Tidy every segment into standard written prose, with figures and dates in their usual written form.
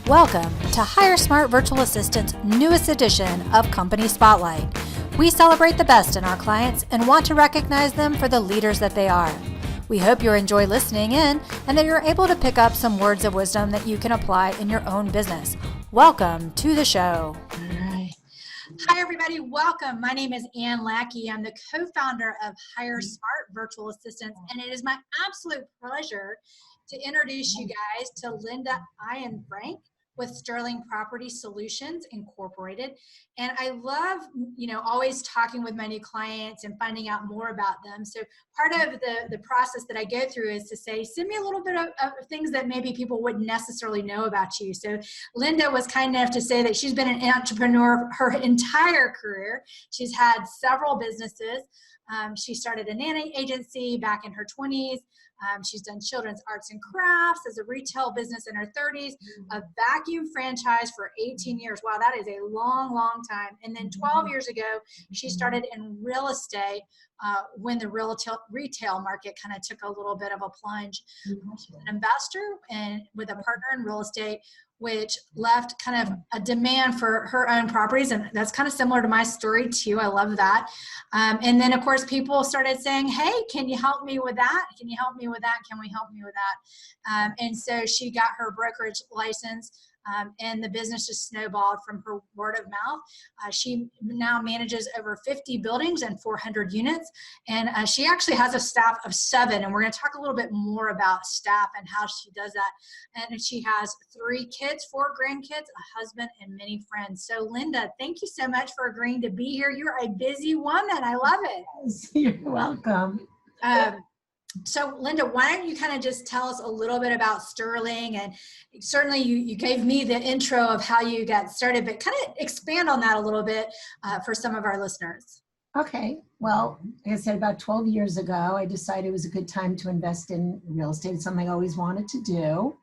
Welcome to HireSmart Virtual Assistant's newest edition of Company Spotlight. We celebrate the best in our clients and want to recognize them for the leaders that they are. We hope you enjoy listening in and that you're able to pick up some words of wisdom that you can apply in your own business. Welcome to the show. All right. Hi, everybody. Welcome. My name is Ann Lackey. I'm the co-founder of HireSmart Virtual Assistants, and it is my absolute pleasure to introduce you guys to Linda Einfrank with Sterling Property Solutions Incorporated. And I love, always talking with my new clients and finding out more about them. So part of the process that I go through is to say, send me a little bit of things that maybe people wouldn't necessarily know about you. So Linda was kind enough to say that she's been an entrepreneur her entire career. She's had several businesses. She started a nanny agency back in her 20s. She's done children's arts and crafts as a retail business in her 30s, a vacuum franchise for 18 years. Wow, that is a long, long time. And then 12 years ago, she started in real estate when the retail market kind of took a little bit of a plunge. She's an investor and with a partner in real estate, which left kind of a demand for her own properties. And that's kind of similar to my story too. I love that. And then of course, people started saying, hey, can you help me with that? Can you help me with that? Can we help me with that? And so she got her brokerage license. And the business just snowballed from her word of mouth. She now manages over 50 buildings and 400 units. And she actually has a staff of 7. And we're going to talk a little bit more about staff and how she does that. And she has 3 kids, 4 grandkids, a husband, and many friends. So Linda, thank you so much for agreeing to be here. You're a busy woman. I love it. You're welcome. So Linda, why don't you kind of just tell us a little bit about Sterling, and certainly you gave me the intro of how you got started, but kind of expand on that a little bit for some of our listeners. Okay. Well, like I said, about 12 years ago, I decided it was a good time to invest in real estate. It's something I always wanted to do.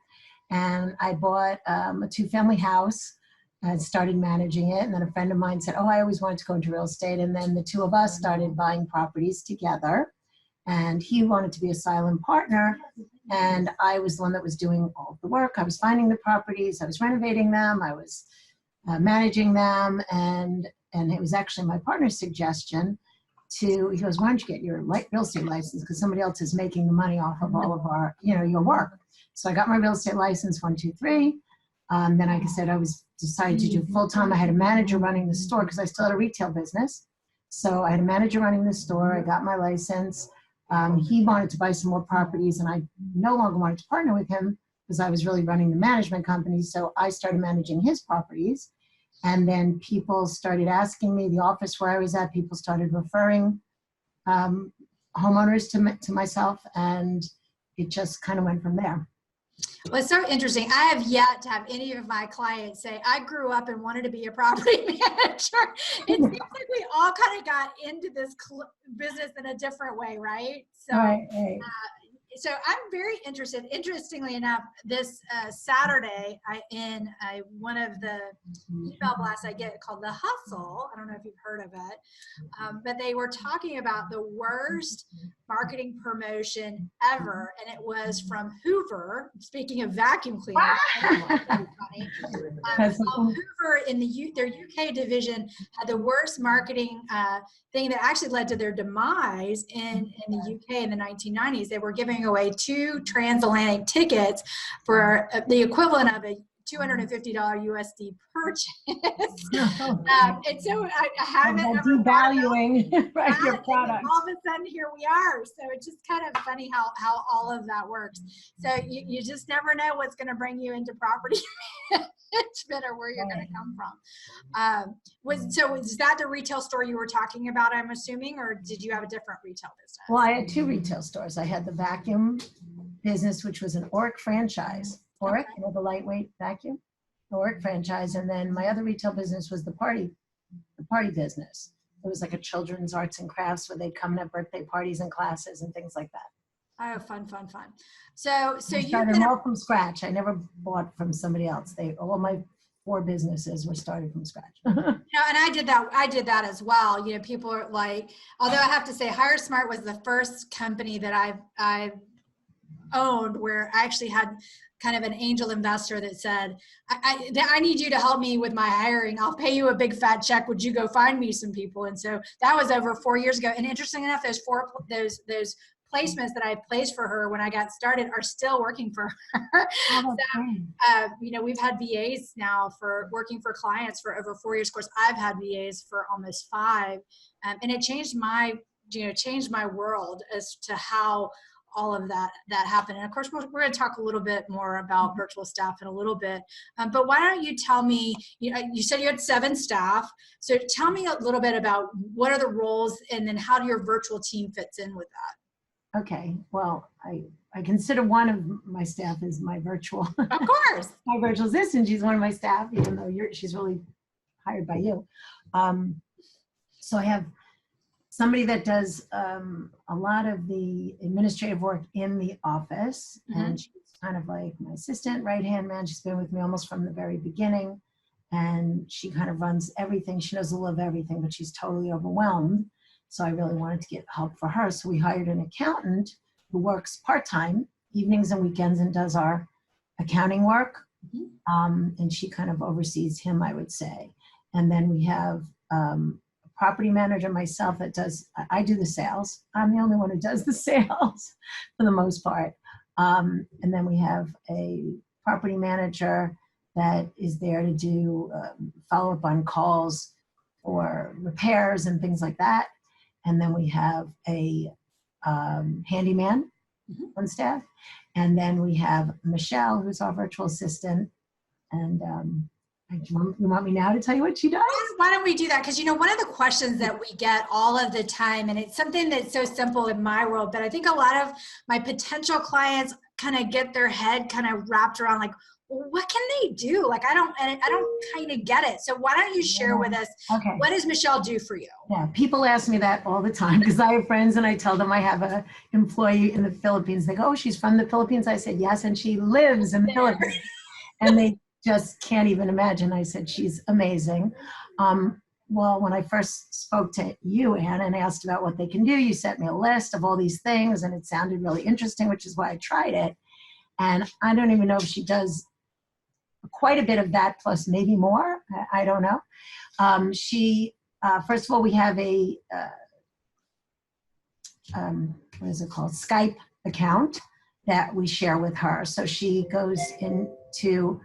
And I bought a 2-family house and started managing it. And then a friend of mine said, oh, I always wanted to go into real estate. And then the 2 of us started buying properties together. And he wanted to be a silent partner, and I was the one that was doing all of the work. I was finding the properties, I was renovating them, I was managing them, and it was actually my partner's suggestion he goes, why don't you get your real estate license, because somebody else is making the money off of all of our, your work. So I got my real estate license, 1, 2, 3. Then like I said, I was decided to do full-time. I had a manager running the store because I still had a retail business. So I had a manager running the store, I got my license. He wanted to buy some more properties, and I no longer wanted to partner with him because I was really running the management company. So I started managing his properties. And then people started asking me, the office where I was at, people started referring homeowners to myself, and it just kind of went from there. Well, it's so interesting. I have yet to have any of my clients say, I grew up and wanted to be a property manager. It seems like we all kind of got into this business in a different way, right? So, right. So I'm very interested. Interestingly enough, this Saturday, in one of the email blasts I get called The Hustle. I don't know if you've heard of it, but they were talking about the worst marketing promotion ever, and it was from Hoover. Speaking of vacuum cleaners, Hoover in their UK division had the worst marketing thing that actually led to their demise in the UK in the 1990s. They were giving away 2 transatlantic tickets for the equivalent of a $250 USD purchase. And so I haven't ever devaluing your product. All of a sudden here we are. So it's just kind of funny how all of that works. So you just never know what's going to bring you into property management or where you're going to come from. Was that the retail store you were talking about, I'm assuming, or did you have a different retail business? Well, I had 2 retail stores. I had the vacuum business, which was an Oric franchise. Oric, the lightweight vacuum, the Oric franchise. And then my other retail business was the party business. It was like a children's arts and crafts where they'd come and have birthday parties and classes and things like that. Oh, fun. So you started them all from scratch. I never bought from somebody else. All my 4 businesses were started from scratch. And I did that as well. People are like, although I have to say HireSmart was the first company that I've owned where I actually had kind of an angel investor that said, I need you to help me with my hiring. I'll pay you a big fat check. Would you go find me some people? And so that was over 4 years ago. And interesting enough, those placements that I placed for her when I got started are still working for her. We've had VAs now for working for clients for over 4 years. Of course, I've had VAs for almost 5, and it changed my world as to how all of that happened. And of course, we're going to talk a little bit more about virtual staff in a little bit. But why don't you tell me, you said you had 7 staff. So tell me a little bit about what are the roles and then how your virtual team fits in with that. Okay. Well, I consider one of my staff is my virtual, of course, my virtual assistant. She's one of my staff, even though she's really hired by you. So I have somebody that does a lot of the administrative work in the office, and she's kind of like my assistant, right-hand man. She's been with me almost from the very beginning, and she kind of runs everything. She knows a little of everything, but she's totally overwhelmed. So I really wanted to get help for her. So we hired an accountant who works part-time, evenings and weekends, and does our accounting work. And she kind of oversees him, I would say. And then we have property manager, myself, that does, I do the sales. I'm the only one who does the sales for the most part. And then we have a property manager that is there to do follow up on calls for repairs and things like that. And then we have a handyman on staff. And then we have Michelle, who's our virtual assistant. And you want me now to tell you what she does? Why don't we do that? Because, one of the questions that we get all of the time, and it's something that's so simple in my world, but I think a lot of my potential clients kind of get their head kind of wrapped around like, well, what can they do? Like, I don't kind of get it. So why don't you share with us, what does Michelle do for you? Yeah, people ask me that all the time because I have friends and I tell them I have an employee in the Philippines. They go, oh, she's from the Philippines? I said, yes, and she lives in the Philippines. And they just can't even imagine. I said, she's amazing. Well, when I first spoke to you, Anne, and asked about what they can do, you sent me a list of all these things, and it sounded really interesting, which is why I tried it. And I don't even know if she does quite a bit of that, plus maybe more. I don't know. First of all, we have a, what is it called? Skype account that we share with her. So she goes through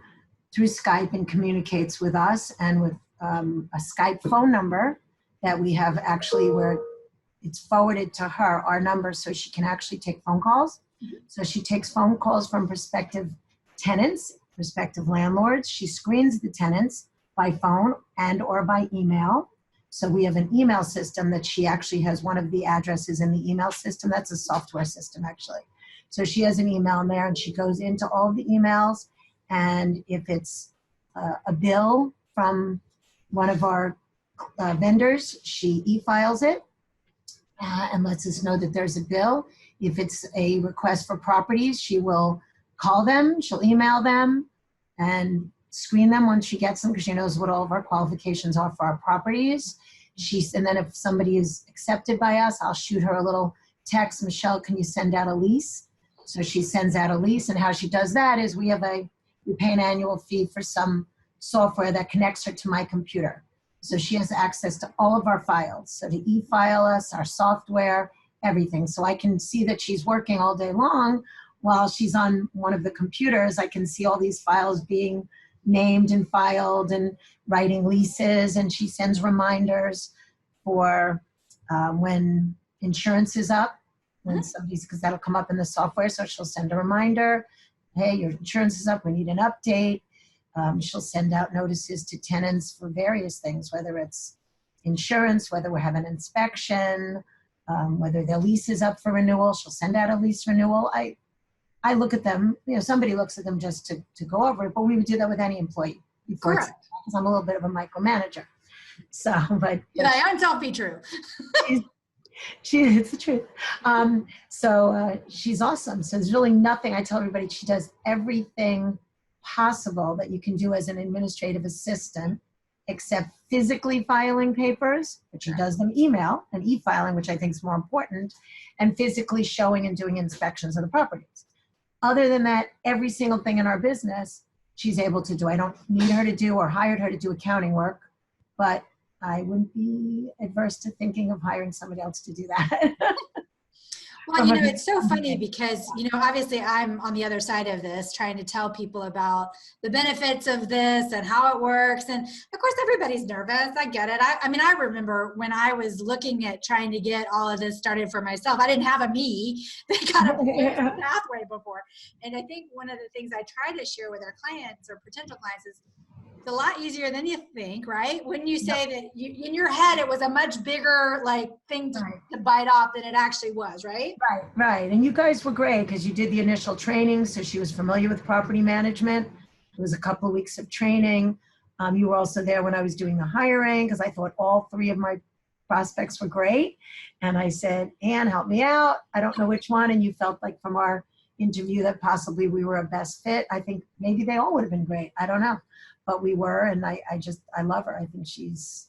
Skype and communicates with us, and with a Skype phone number that we have actually where it's forwarded to her, our number, so she can actually take phone calls. So she takes phone calls from prospective tenants, prospective landlords. She screens the tenants by phone and or by email. So we have an email system that she actually has one of the addresses in the email system. That's a software system, actually. So she has an email in there, and she goes into all of the emails. And if it's a bill from one of our vendors, she e-files it and lets us know that there's a bill. If it's a request for properties, she will call them, she'll email them, and screen them when she gets them because she knows what all of our qualifications are for our properties. And then if somebody is accepted by us, I'll shoot her a little text, Michelle, can you send out a lease? So she sends out a lease, and how she does that is we pay an annual fee for some software that connects her to my computer. So she has access to all of our files. So to e-file us, our software, everything. So I can see that she's working all day long while she's on one of the computers. I can see all these files being named and filed and writing leases, and she sends reminders for when insurance is up, when somebody's, because that'll come up in the software. So she'll send a reminder, hey, your insurance is up, we need an update. She'll send out notices to tenants for various things, whether it's insurance, whether we're having an inspection, whether their lease is up for renewal. She'll send out a lease renewal. I look at them, somebody looks at them just to go over it, but we would do that with any employee. Because I'm a little bit of a micromanager. So, but I don't be true. It's the truth. She's awesome. So there's really nothing, I tell everybody, she does everything possible that you can do as an administrative assistant, except physically filing papers, but she does them email and e-filing, which I think is more important, and physically showing and doing inspections of the properties. other than that, every single thing in our business, she's able to do. I don't need her to do or hired her to do accounting work, but I wouldn't be adverse to thinking of hiring somebody else to do that. Well, it's so funny because, obviously I'm on the other side of this, trying to tell people about the benefits of this and how it works. And of course, everybody's nervous. I get it. I remember when I was looking at trying to get all of this started for myself, I didn't have a me that kind of the pathway before. And I think one of the things I try to share with our clients or potential clients is, it's a lot easier than you think, right? When you say that in your head, it was a much bigger thing to bite off than it actually was, right? Right. And you guys were great because you did the initial training. So she was familiar with property management. It was a couple of weeks of training. You were also there when I was doing the hiring because I thought all three of my prospects were great. And I said, Ann, help me out. I don't know which one. And you felt like from our interview that possibly we were a best fit. I think maybe they all would have been great. I don't know. But we were, and I love her. I think she's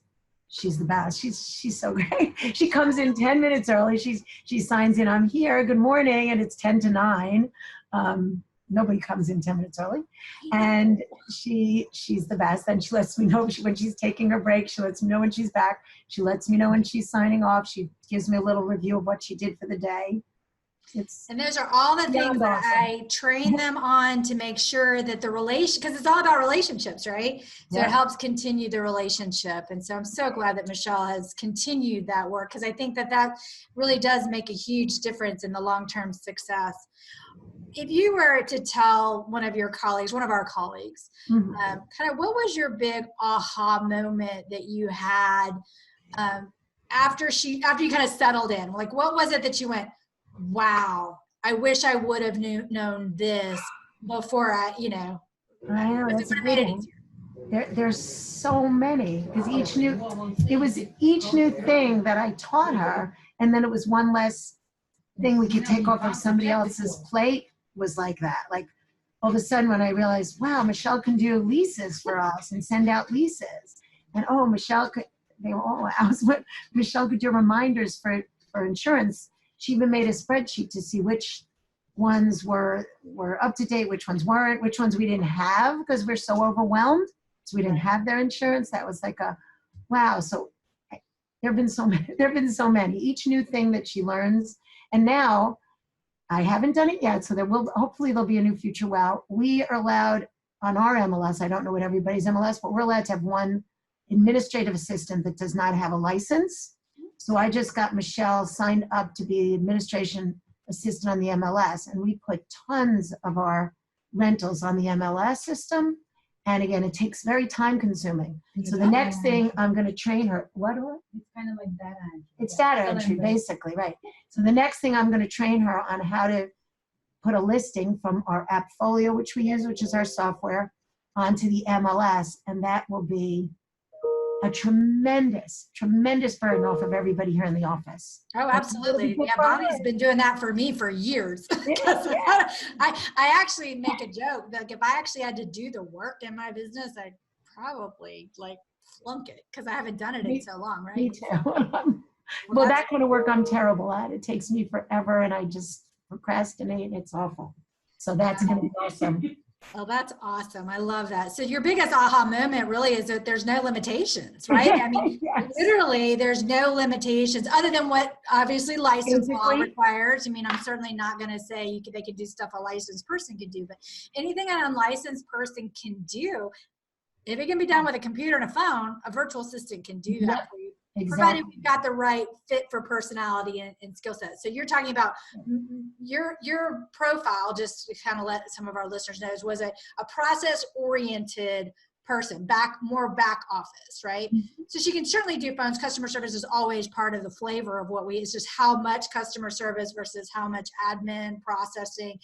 the best. She's so great. She comes in 10 minutes early. She signs in, I'm here, good morning, and it's 10 to 9. Nobody comes in 10 minutes early. And she's the best. And she lets me know when she's taking her break. She lets me know when she's back. She lets me know when she's signing off. She gives me a little review of what she did for the day. And those are all the things that I train them on to make sure that the relation, because it's all about relationships, right? So it helps continue the relationship. And so I'm so glad that Michelle has continued that work, because I think that really does make a huge difference in the long-term success. If you were to tell one of our colleagues, kind of what was your big aha moment that you had after you kind of settled in? Like, what was it that you went, wow, I wish I would have known this before I know, that's a good one. There's so many, because each new thing that I taught her, and then it was one less thing we could take off of somebody else's plate was like that. Like all of a sudden when I realized, wow, Michelle can do leases for us and send out leases. And Michelle could do reminders for insurance. She even made a spreadsheet to see which ones were up to date, which ones weren't, which ones we didn't have because we're so overwhelmed. So we didn't have their insurance. That was like a wow. So there have been so many. Each new thing that she learns. And now I haven't done it yet. So hopefully there'll be a new future. Wow. We are allowed on our MLS. I don't know what everybody's MLS, but we're allowed to have one administrative assistant that does not have a license. So I just got Michelle signed up to be the administration assistant on the MLS, and we put tons of our rentals on the MLS system. And again, it takes very time consuming. So the next thing I'm going to train her, It's kind of like data entry. It's data entry, basically, right. So the next thing I'm going to train her on how to put a listing from our Appfolio, which we use, which is our software, onto the MLS, and that will be a tremendous burden off of everybody here in the office. Oh, absolutely. Yeah, Bonnie's been doing that for me for years. I actually make a joke, like if I actually had to do the work in my business, I'd probably flunk it because I haven't done it in so long, right? Me too. Well, that kind of work I'm terrible at. It takes me forever and I just procrastinate. It's awful. So that's going to be awesome. Oh, that's awesome. I love that. So your biggest aha moment really is that there's no limitations, right? I mean, literally there's no limitations other than what obviously license law requires. I mean, I'm certainly not going to say they could do stuff a licensed person could do, but anything an unlicensed person can do, if it can be done with a computer and a phone, a virtual assistant can do that for you. Provided we've got the right fit for personality and skill set. So you're talking about your profile, just to kind of let some of our listeners know, was a process-oriented person, more back office, right? So she can certainly do phones. Customer service is always part of the flavor of it's just how much customer service versus how much admin, processing,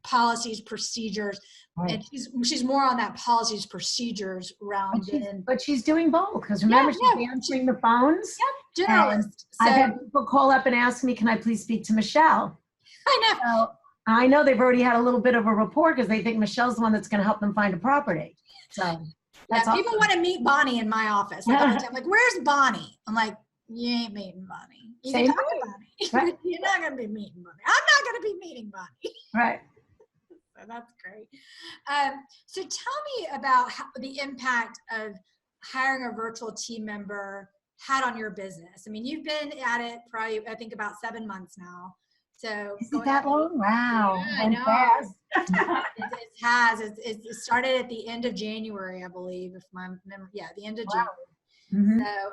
policies, procedures. Right. And she's more on that policies, procedures round. But she's doing both because remember she's answering the phones. Yep, generalist. So, I've had people call up and ask me, can I please speak to Michelle? I know. So I know they've already had a little bit of a rapport because they think Michelle's the one that's going to help them find a property. So that's awesome. People want to meet Bonnie in my office. I'm like, where's Bonnie? I'm like, you ain't meeting Bonnie. You can talk to Bonnie. Right. You're not going to be meeting Bonnie. I'm not going to be meeting Bonnie. Right. That's great. So tell me about the impact of hiring a virtual team member had on your business. I mean, you've been at it probably, I think, about 7 months now. So Is it that long? Wow. Yeah, I Went know. fast. It has. It started at the end of January, I believe, if my memory. Yeah, the end of January. Mhm. So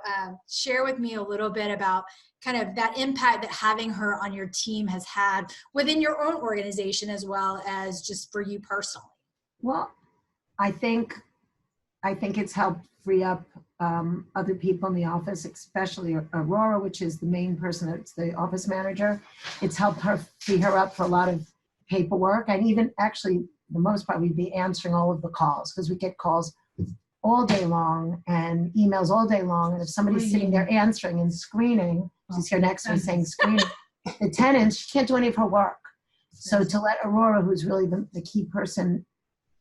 share with me a little bit about kind of that impact that having her on your team has had within your own organization as well as just for you personally. Well, I think it's helped free up other people in the office, especially Aurora, which is the main person that's the office manager. It's helped her free her up for a lot of paperwork, and even actually the most part we'd be answering all of the calls because we get calls all day long and emails all day long. And if somebody's sitting there answering and screening, she's here next to me saying screening, the tenants, she can't do any of her work. So to let Aurora, who's really the key person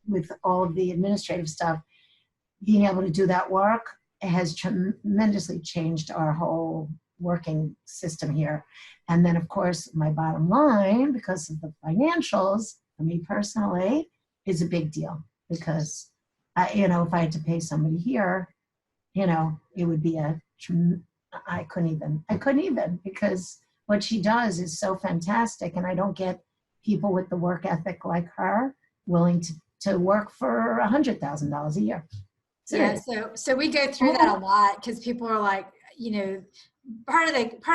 with all of the administrative stuff, being able to do that work has tremendously changed our whole working system here. And then, of course, my bottom line, because of the financials, for me personally, is a big deal because, if I had to pay somebody here, it would be I couldn't even because what she does is so fantastic. And I don't get people with the work ethic like her willing to work for $100,000 a year. Yeah, so we go through that a lot because people are like, part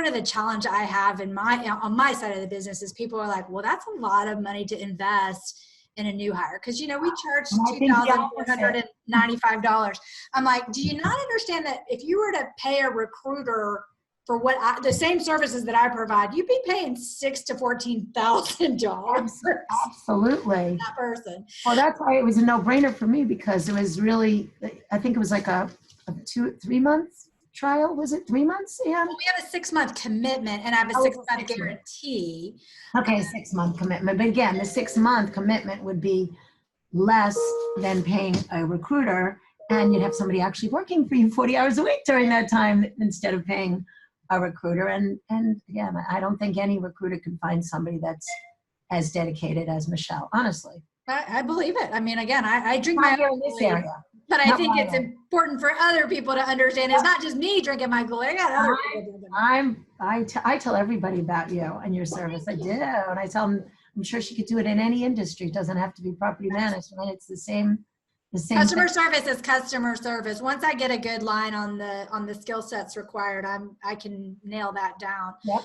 of the challenge I have on my side of the business is people are like, well, that's a lot of money to invest in a new hire because we charge $2,495. I'm like, do you not understand that if you were to pay a recruiter for the same services that I provide, you'd be paying $6,000 to $14,000. Absolutely. That person. Well, that's why it was a no-brainer for me because it was really, I think it was like a 3 months trial. Was it 3 months? Yeah. Well, we have a 6-month commitment and I have a 6-month guarantee. Okay, a 6-month commitment. But again, the 6-month commitment would be less than paying a recruiter, and you'd have somebody actually working for you 40 hours a week during that time instead of paying a recruiter. And again, I don't think any recruiter could find somebody that's as dedicated as Michelle, honestly. I believe it. I mean, again, I drink Not my here own in this Kool-Aid, area. but I think it's important for other people to understand it's not just me drinking my Kool-Aid. I got other people drinking I tell everybody about you and your service. I do. And I tell them, I'm sure she could do it in any industry. It doesn't have to be property management. It's the same customer service is customer service. Once I get a good line on the skill sets required, I can nail that down. Yep.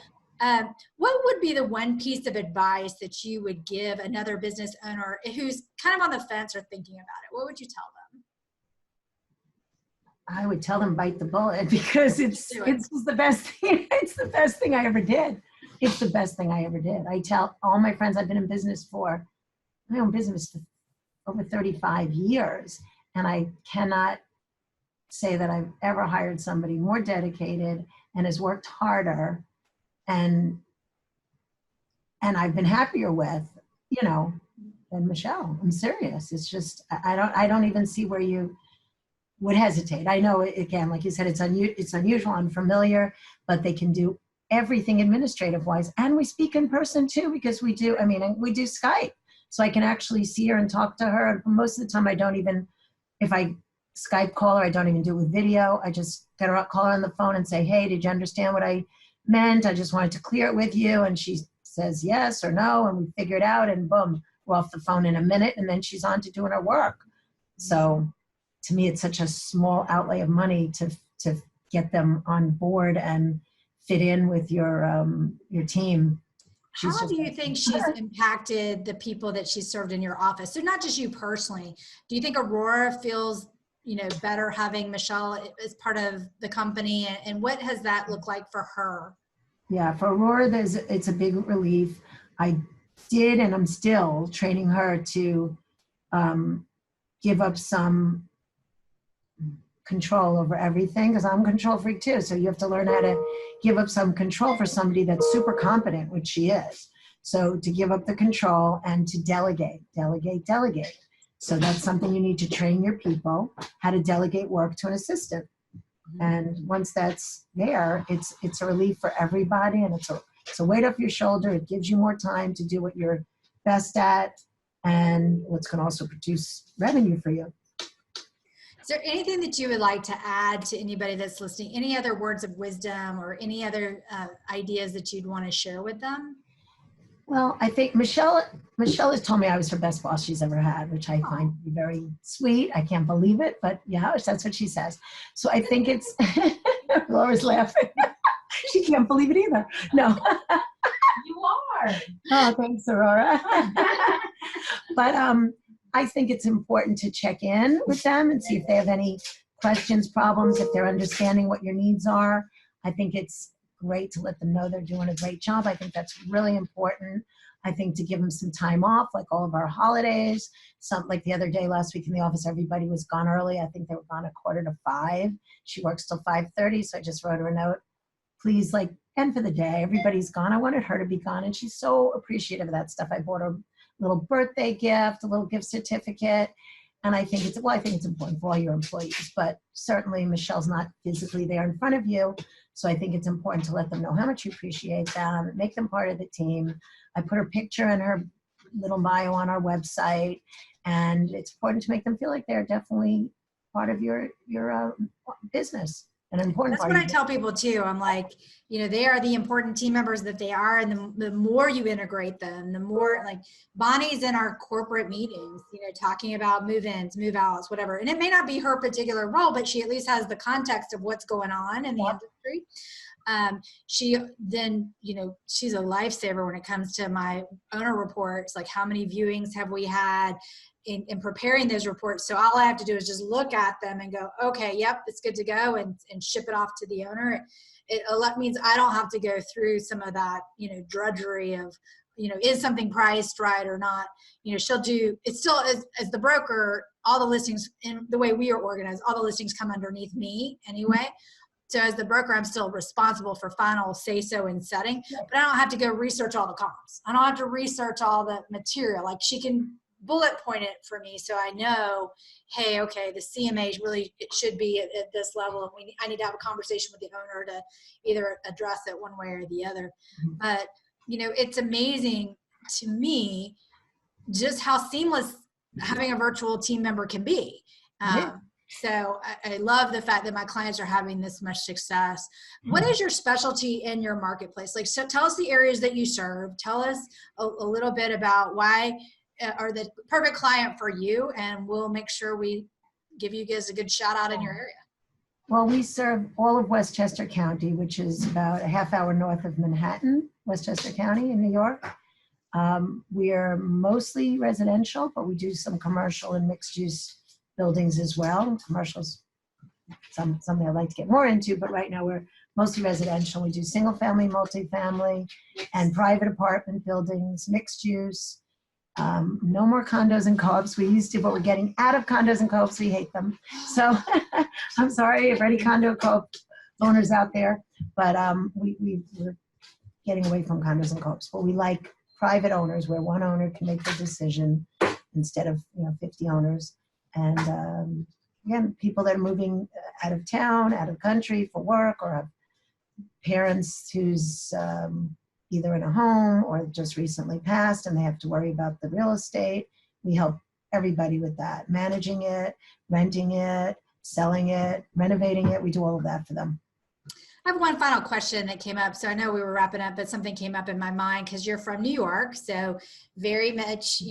What would be the one piece of advice that you would give another business owner who's kind of on the fence or thinking about it? What would you tell them? I would tell them bite the bullet because it's just the best thing. It's the best thing I ever did. It's the best thing I ever did. I tell all my friends I've been in business for over 35 years. And I cannot say that I've ever hired somebody more dedicated and has worked harder and I've been happier with, than Michelle. I'm serious. It's just, I don't even see where you would hesitate. I know, again, like you said, it's unusual, unfamiliar, but they can do everything administrative wise. And we speak in person too, because we do Skype. So I can actually see her and talk to her. Most of the time if I Skype call her, I don't even do it with video. I just call her on the phone and say, hey, did you understand what I meant? I just wanted to clear it with you. And she says yes or no, and we figure it out, and boom, we're off the phone in a minute, and then she's on to doing her work. So to me, it's such a small outlay of money to get them on board and fit in with your team. How do you think she's impacted the people that she's served in your office? So not just you personally. Do you think Aurora feels, better having Michelle as part of the company? And what has that looked like for her? Yeah, for Aurora, it's a big relief. I did, and I'm still training her to give up some control over everything, because I'm a control freak too. So you have to learn how to give up some control for somebody that's super competent, which she is. So to give up the control and to delegate. So that's something you need to train your people how to delegate work to an assistant. And once that's there, it's a relief for everybody, and it's a weight off your shoulder. It gives you more time to do what you're best at, and what's going to also produce revenue for you. Is there anything that you would like to add to anybody that's listening? Any other words of wisdom or any other ideas that you'd want to share with them? Well, I think Michelle has told me I was her best boss she's ever had, which I find to be very sweet. I can't believe it, but yeah, that's what she says. So I think it's, Laura's laughing. She can't believe it either. No. You are. Oh, thanks, Aurora. But I think it's important to check in with them and see if they have any questions, problems, if they're understanding what your needs are. I think it's great to let them know they're doing a great job. I think that's really important. I think to give them some time off, like all of our holidays. Like the other day, last week in the office, everybody was gone early. I think they were gone 4:45. She works till 5:30, so I just wrote her a note. Please, end for the day. Everybody's gone. I wanted her to be gone, and she's so appreciative of that stuff. I bought her a little birthday gift, a little gift certificate. And I think it's important for all your employees, but certainly Michelle's not physically there in front of you. So I think it's important to let them know how much you appreciate them, make them part of the team. I put her picture and her little bio on our website, and it's important to make them feel like they're definitely part of your business. An important That's part what of I tell people too. I'm like, they are the important team members that they are. And the more you integrate them, the more, like Bonnie's in our corporate meetings, talking about move-ins, move-outs, whatever. And it may not be her particular role, but she at least has the context of what's going on in the industry. She then, she's a lifesaver when it comes to my owner reports, like how many viewings have we had in preparing those reports. So all I have to do is just look at them and go, okay, yep, it's good to go, and ship it off to the owner. It means I don't have to go through some of that, drudgery of, is something priced right or not? She'll do, it's still as the broker, all the listings in the way we are organized, all the listings come underneath me anyway. So as the broker, I'm still responsible for final say-so and setting, but I don't have to go research all the comps. I don't have to research all the material. Like she can bullet point it for me, so I know, hey, okay, the CMA really, it should be at this level, and I need to have a conversation with the owner to either address it one way or the other. But it's amazing to me just how seamless having a virtual team member can be. So I love the fact that my clients are having this much success. What is your specialty in your marketplace? So tell us the areas that you serve. Tell us a little bit about why are the perfect client for you, and we'll make sure we give you guys a good shout out in your area. Well, we serve all of Westchester County, which is about a half hour north of Manhattan, Westchester County in New York. We are mostly residential, but we do some commercial and mixed use buildings as well. Commercials, something I'd like to get more into, but right now we're mostly residential. We do single family, multifamily, and private apartment buildings, mixed use. No more condos and co-ops. We used to, but we're getting out of condos and co-ops. We hate them. So I'm sorry if any condo co-op owners out there, but we're getting away from condos and co-ops. But we like private owners where one owner can make the decision instead of 50 owners. And again, people that are moving out of town, out of country for work, or have parents who's either in a home or just recently passed and they have to worry about the real estate. We help everybody with that, managing it, renting it, selling it, renovating it. We do all of that for them. I have one final question that came up. So I know we were wrapping up, but something came up in my mind because you're from New York. So very much,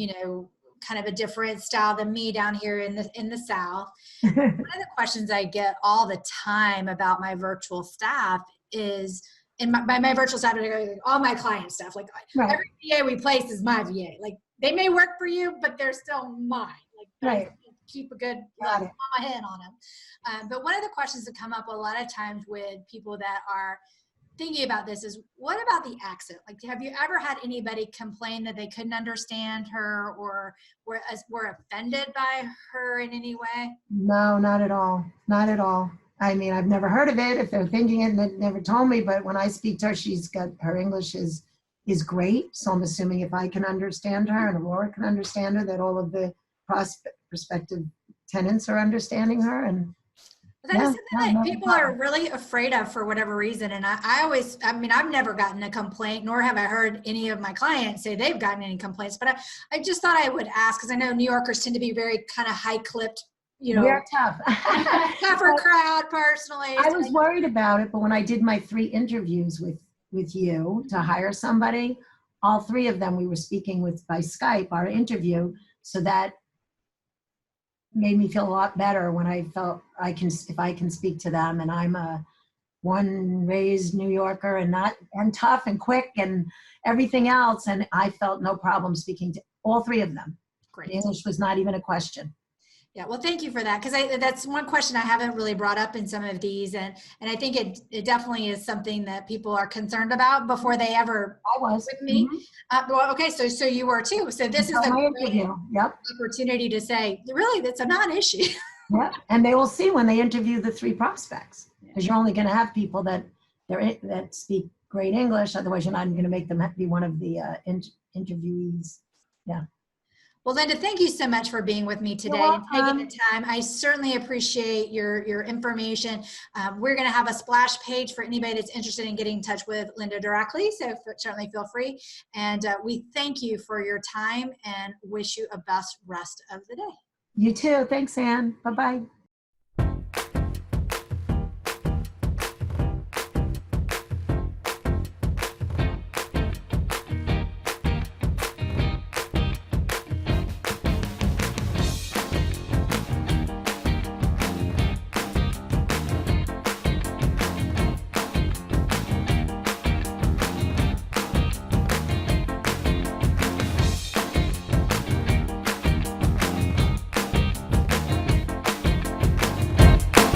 kind of a different style than me down here in the South. One of the questions I get all the time about my virtual staff is, and my virtual staff, all my client stuff, like right. Every VA we place is my VA. Like they may work for you, but they're still mine. Like right. Keep a good mama hen on them. But one of the questions that come up a lot of times with people that are thinking about this is, what about the accent? Like, have you ever had anybody complain that they couldn't understand her or were offended by her in any way? No, not at all. Not at all. I mean, I've never heard of it. If they're thinking it, they never told me. But when I speak to her, her English is great. So I'm assuming if I can understand her and Aurora can understand her, that all of the prospective tenants are understanding her. And That is Yeah, something no, that no people are problem. really afraid of for whatever reason. And I mean, I've never gotten a complaint, nor have I heard any of my clients say they've gotten any complaints. But I just thought I would ask, because I know New Yorkers tend to be very kind of high-clipped, We're tough. tougher crowd personally. I So was worried about it, but when I did my 3 interviews with you to hire somebody, all 3 of them we were speaking with by Skype, our interview, so that made me feel a lot better when I felt if I can speak to them, and I'm a one raised New Yorker and tough and quick and everything else, and I felt no problem speaking to all 3 of them. great. English was not even a question. Yeah, well, thank you for that, because that's one question I haven't really brought up in some of these, and I think it definitely is something that people are concerned about before they ever I was. with me. Mhm. Well, okay, so you were too. So this is Until a my great interview. Yep. opportunity to say, really, that's a non-issue. Yeah, and they will see when they interview the 3 prospects, because you're only going to have people that speak great English. Otherwise, you're not going to make them be one of the interviewees. Yeah. Well, Linda, thank you so much for being with me You're today and taking welcome. the time. I certainly appreciate your information. We're going to have a splash page for anybody that's interested in getting in touch with Linda directly, so certainly feel free. And we thank you for your time and wish you a best rest of the day. You too. Thanks, Anne. Bye-bye.